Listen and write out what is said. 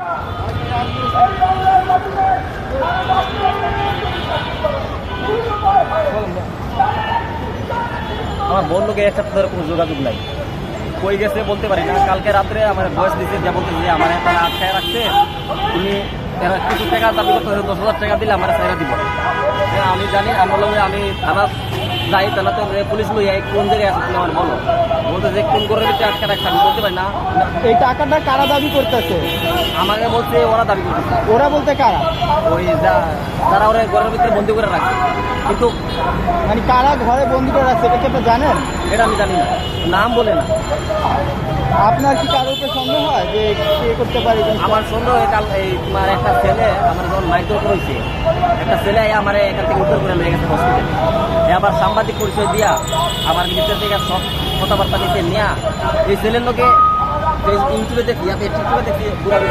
আমার বন্ধুকে এক সপ্তাহ ধরে কোনো যোগাযোগ নাই, কই গেছে বলতে পারি না। কালকে রাত্রে আমার বয়স দিচ্ছে যে বলতে যে আমার এখন আটকায় রাখছে, তুমি কিছু টাকা দাবি করতে 10,000 টাকা দিলে আমার সাইরা দিব। আমি জানি আমি থানা যাই, তাহলে তো পুলিশ লইয়া কোন জায়গায় আছে তুমি আমার বলো, বলতে যে কোন করে আটকা রাখছে আমি বলতে পারি না। এই টাকাটা কারা দাবি করতেছে? আমাকে বলছে ওরা দাবি করতেছে। ওরা বলতে কারা? ওই যারা ওরা ঘরের ভিতরে বন্দি করে রাখছে। কিন্তু মানে কারা ঘরে বন্দি করে রাখছে এটা কি আপনি জানেন? এটা আমি জানি না, নাম বলে না। আপনার কি কারোর উপরে সন্দেহ হয় যে কে করতে পারে? আমার সন্দেহ এই তোমার একটা ছেলে আমার যখন মাইক্রোপ রয়েছে, একটা ছেলে আমার এখান থেকে উত্তর করে নিয়ে গেছে হসপিটালে। আবার সাংবাদিক পরিচয় দিয়া আমার ভিতর থেকে সব কথাবার্তা নিতে নিয়ে এই ছেলের লোকে ইউটিউবে দেখি, টিকটকে দেখি ঘুরাবে।